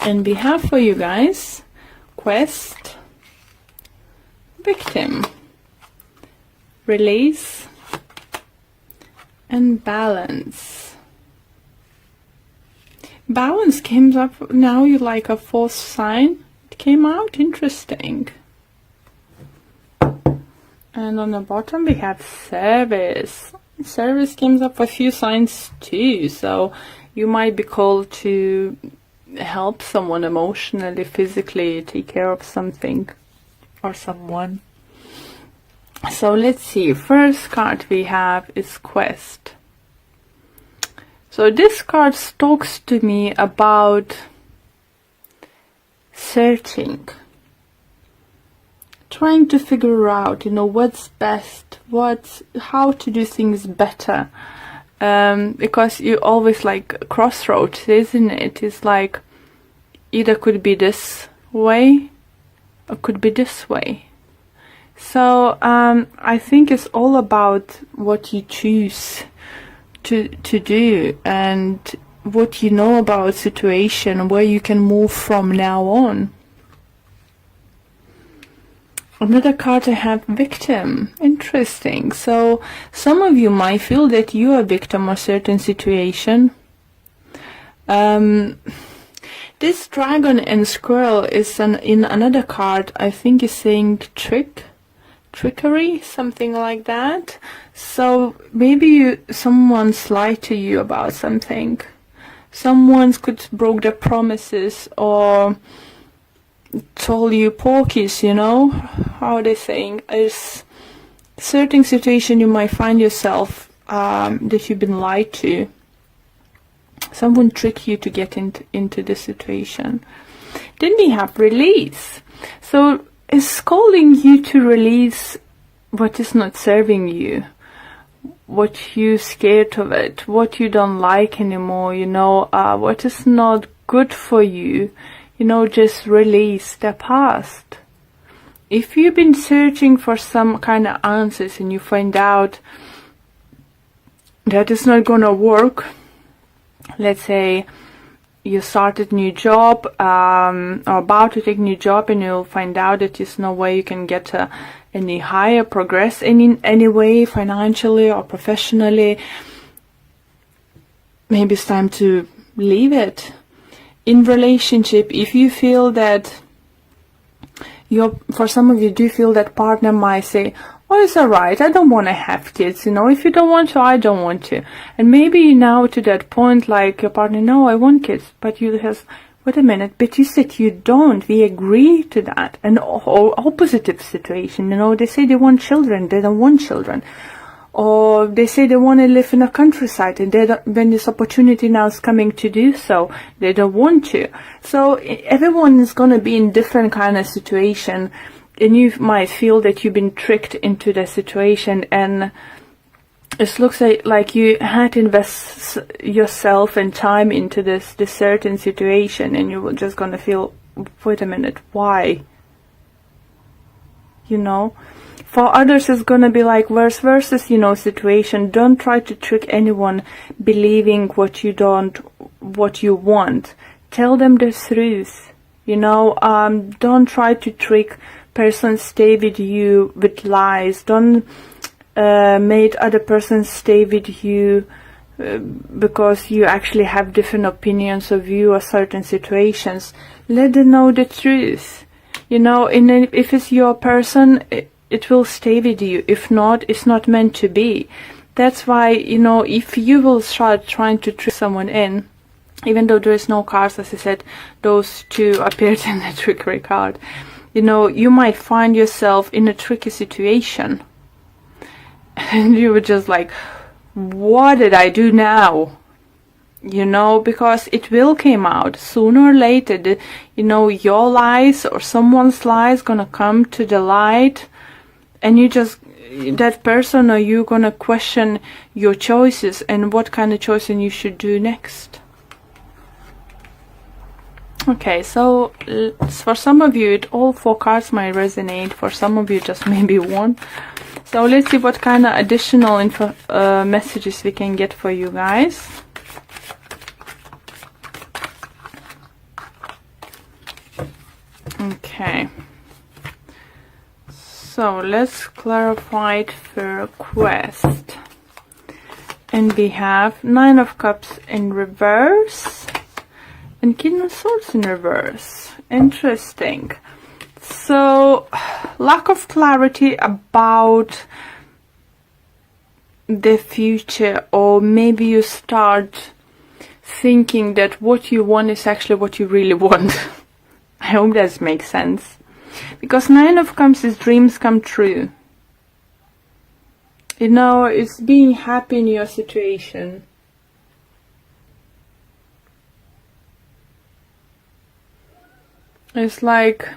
And we have for you guys quest, victim, release, and balance. Balance came up now. You like a fourth sign. It came out interesting. And on the bottom we have service. Service comes up for a few signs too. So you might be called to help someone emotionally, physically, take care of something or someone. So let's see. First card we have is quest. So this card talks to me about searching, trying to figure out, what's best, how to do things better. Because you always like crossroads, isn't it? It's like either could be this way or could be this way. So I think it's all about what you choose to do and what you know about situation, where you can move from now on. Another card I have, victim. Interesting. So some of you might feel that you are a victim of a certain situation. This dragon and squirrel is in another card. I think is saying trickery, something like that. So maybe someone's lied to you about something. Someone could broke their promises or told you porkies, how are they saying? Is certain situation you might find yourself that you've been lied to. Someone tricked you to get into this situation. Then we have release. So it's calling you to release what is not serving you, what you're scared of it, what you don't like anymore, what is not good for you. Just release the past. If you've been searching for some kind of answers and you find out that it's not gonna work, let's say you started new job or about to take new job, and you'll find out that there's no way you can get any higher progress in any way, financially or professionally. Maybe it's time to leave it. In relationship, if you feel that for some of you do feel that partner might say, oh, it's alright, I don't want to have kids, if you don't want to, I don't want to. And maybe now to that point, like your partner, no, I want kids, but you have, wait a minute, but you said you don't, we agree to that. And opposite situation, they say they want children, they don't want children. Or they say they want to live in a countryside, and when this opportunity now is coming to do so, they don't want to. So everyone is going to be in different kind of situation, and you might feel that you've been tricked into the situation, and it looks like you had to invest yourself and time into this certain situation, and you were just going to feel, wait a minute, why? For others, it's going to be like versus, situation. Don't try to trick anyone believing what you want. Tell them the truth. Don't try to trick persons stay with you with lies. Don't make other persons stay with you because you actually have different opinions of you or certain situations. Let them know the truth. If it's your person, it will stay with you. If not, it's not meant to be. That's why, if you will start trying to trick someone in, even though there is no cards, as I said, those two appeared in the trickery card, you might find yourself in a tricky situation. And you were just like, what did I do now? Because it will come out sooner or later. Your lies or someone's lies gonna come to the light. And that person or you gonna question your choices and what kind of choices you should do next. Okay, so for some of you, all four cards might resonate. For some of you, just maybe one. So let's see what kind of additional messages we can get for you guys. Okay. So let's clarify it for quest. And we have Nine of Cups in reverse and King of Swords in reverse. Interesting. So, lack of clarity about the future, or maybe you start thinking that what you want is actually what you really want. I hope that makes sense. Because Nine of Cups is dreams come true. You know, it's being happy in your situation. It's like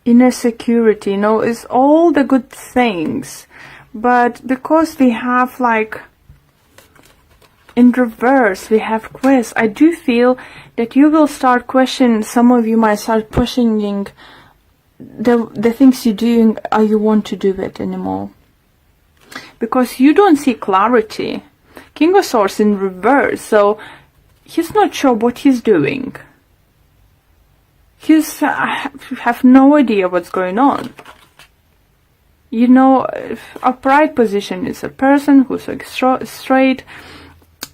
inner security, you know, it's all the good things. But because we have like in reverse, we have quest, I do feel that you will start questioning, some of you might start questioning the things you're doing, are you want to do it anymore? Because you don't see clarity. King of Swords in reverse, so he's not sure what he's doing. He's have no idea what's going on. You know, upright position is a person who's like straight,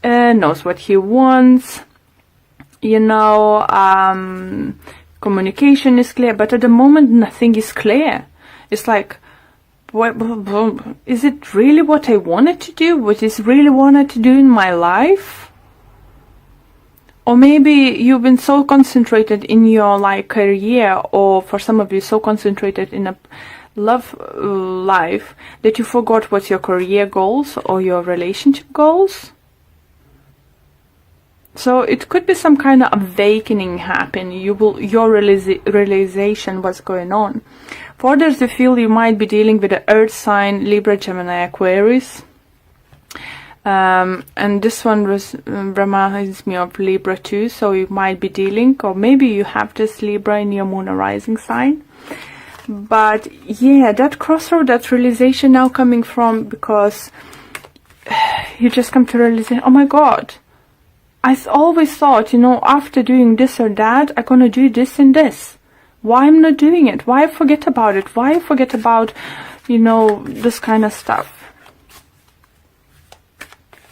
knows what he wants. You know, communication is clear, but at the moment nothing is clear. It's like, is it really what I wanted to do? What is really wanted to do in my life? Or maybe you've been so concentrated in your like career, or for some of you so concentrated in a love life that you forgot what's your career goals or your relationship goals. So it could be some kind of awakening happen. Your realization what's going on. For others, you feel you might be dealing with the Earth sign, Libra, Gemini, Aquarius. And this one reminds me of Libra too, so you might be dealing, or maybe you have this Libra in your moon or rising sign. But yeah, that crossroad, that realization now coming from, because you just come to realize, oh my God, I always thought, you know, after doing this or that, I'm gonna do this and this. Why I'm not doing it? Why I forget about it? Why I forget about, you know, this kind of stuff?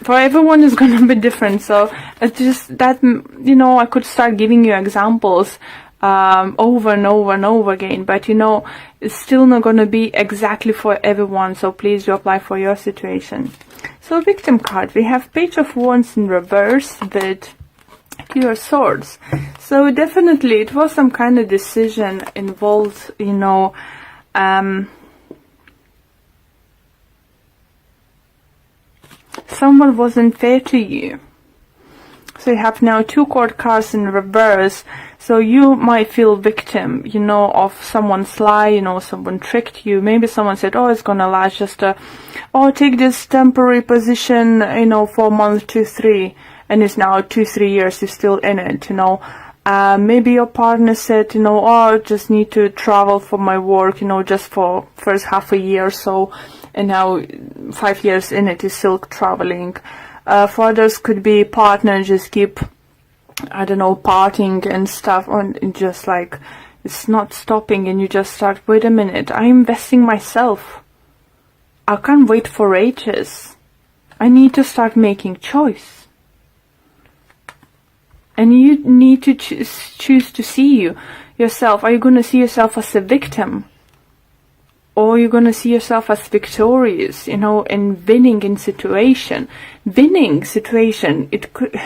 For everyone is gonna be different, so it's just that, you know, I could start giving you examples over and over and over again, but you know, it's still not gonna be exactly for everyone, so please do apply for your situation. So victim card, we have Page of Wands in reverse with Two of Swords. So definitely it was some kind of decision involved, you know, someone wasn't fair to you. So you have now two court cards in reverse. So you might feel victim, you know, of someone's lie, you know, someone tricked you. Maybe someone said, oh, it's gonna last just take this temporary position, you know, for a month, 2, 3, and it's now 2, 3 years, you're still in it, you know. Maybe your partner said, you know, oh, I just need to travel for my work, you know, just for first half a year or so, and now 5 years in it is still traveling. For others could be partner just keep, I don't know, partying and stuff, and just like it's not stopping, and you just start, wait a minute, I'm investing myself. I can't wait for ages. I need to start making choice. And you need to choose to see yourself. Are you going to see yourself as a victim? Or you're going to see yourself as victorious, you know, and winning in situation. Winning situation, it could...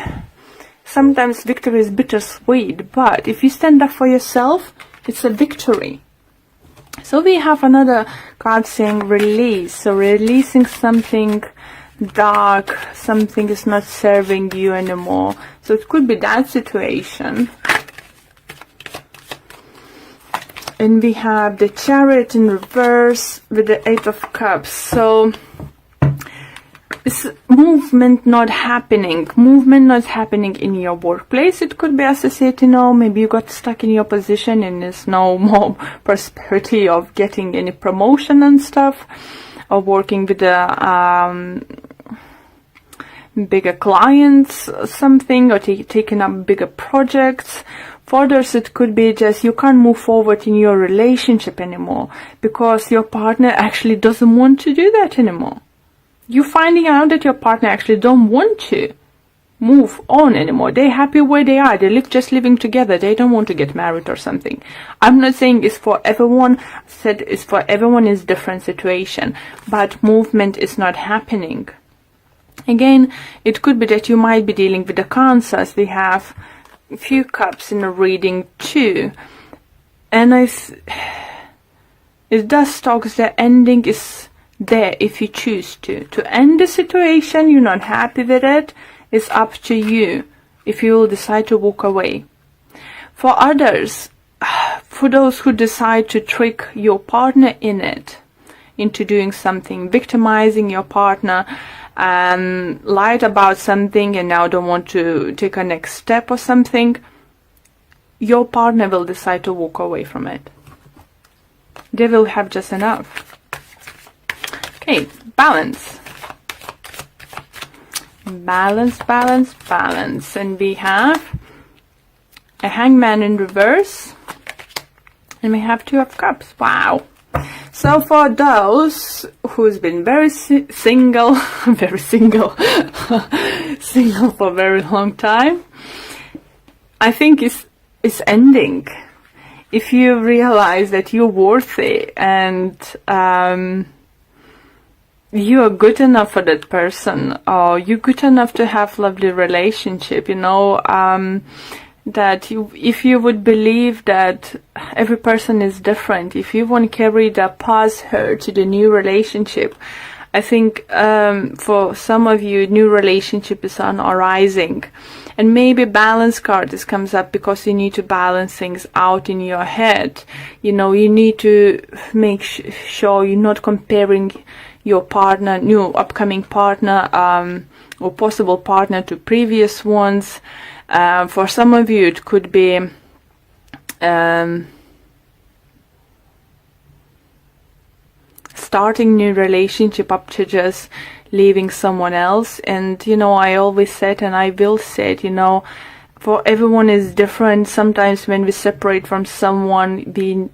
Sometimes victory is bittersweet, but if you stand up for yourself, it's a victory. So we have another card saying release. So releasing something dark, something is not serving you anymore. So it could be that situation. And we have the Chariot in reverse with the Eight of Cups. So it's movement not happening. Movement not happening in your workplace. It could be associated, you know, maybe you got stuck in your position and there's no more prosperity of getting any promotion and stuff, or working with the bigger clients or something, or taking up bigger projects. For others, it could be just you can't move forward in your relationship anymore because your partner actually doesn't want to do that anymore. You're finding out that your partner actually don't want to move on anymore. They're happy where they are. They just living together. They don't want to get married or something. I'm not saying it's for everyone. I said it's for everyone is different situation, but movement is not happening. Again, it could be that you might be dealing with the cancers. We have a few cups in the reading too, and it does talk the ending is there if you choose to end the situation. You're not happy with it. It's up to you if you will decide to walk away. For others, for those who decide to trick your partner into doing something, victimizing your partner, lied about something and now don't want to take a next step or something, your partner will decide to walk away from it. They will have just enough. Okay, balance. Balance, balance, balance. And we have a hangman in reverse. And we have 2 of cups. Wow. So for those who's been very single, very single, single for a very long time, I think it's ending. If you realize that you're worthy and you are good enough for that person, or you're good enough to have lovely relationship, that if you would believe that every person is different, if you want to carry the past hurt to the new relationship, I think for some of you, new relationship is on arising. And maybe balance card comes up because you need to balance things out in your head. You need to make sure you're not comparing your partner, new upcoming partner, or possible partner to previous ones. For some of you, it could be starting new relationship up to just leaving someone else. And I always said, and I will say it, for everyone is different. Sometimes when we separate from someone, we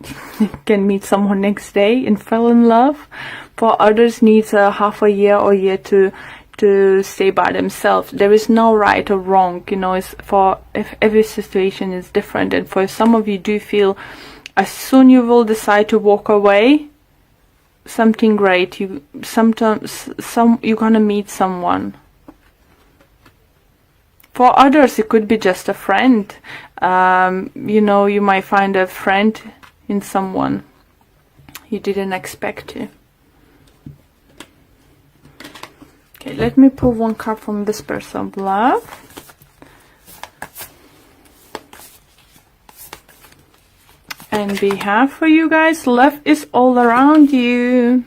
can meet someone next day and fall in love. For others, needs a half a year or year to stay by themselves. There is no right or wrong, if every situation is different. And for some of you do feel as soon you will decide to walk away, something great, you're gonna meet someone. For others, it could be just a friend. You might find a friend in someone you didn't expect to. Okay, let me pull 1 card from Whispers of Love. And we have for you guys, love is all around you.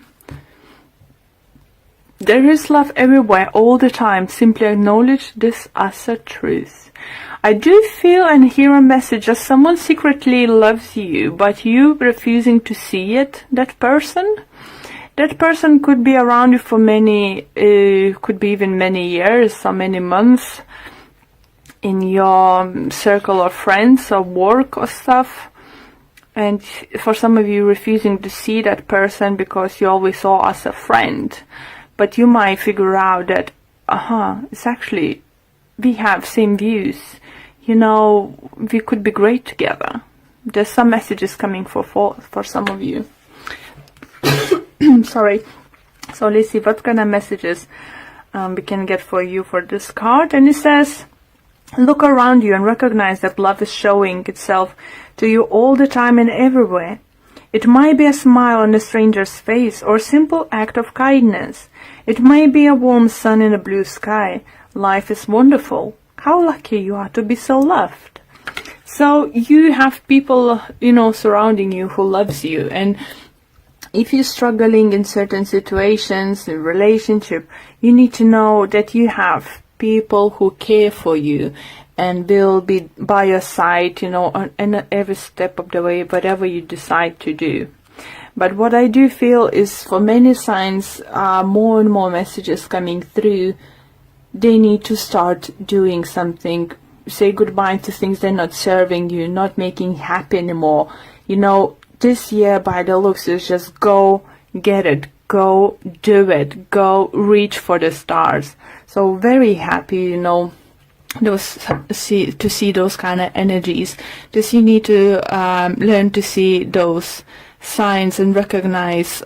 There is love everywhere, all the time. Simply acknowledge this as a truth. I do feel and hear a message that someone secretly loves you, but you refusing to see it, that person. That person could be around you for many, could be even many years or many months in your circle of friends or work or stuff. And for some of you, refusing to see that person because you always saw as a friend. But you might figure out that, it's actually, we have same views. We could be great together. There's some messages coming for some of you. Sorry. So let's see what kind of messages we can get for you for this card. And it says, look around you and recognize that love is showing itself to you all the time and everywhere. It might be a smile on a stranger's face or a simple act of kindness. It might be a warm sun in a blue sky. Life is wonderful. How lucky you are to be so loved. So you have people, surrounding you who loves you. And if you're struggling in certain situations, in relationship, you need to know that you have people who care for you and will be by your side, on every step of the way, whatever you decide to do. But what I do feel is for many signs, more and more messages coming through, they need to start doing something say goodbye to things that are not serving you, not making you happy anymore. You know, this year by the looks is just go get it, go do it, go reach for the stars. So very happy, you know, to see those kind of energies. Just you need to learn to see those signs and recognize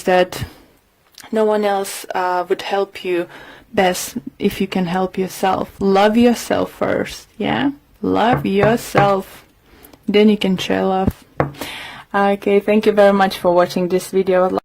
that no one else would help you best if you can help yourself. Love yourself first, yeah? Love yourself. Then you can share love. Okay, thank you very much for watching this video.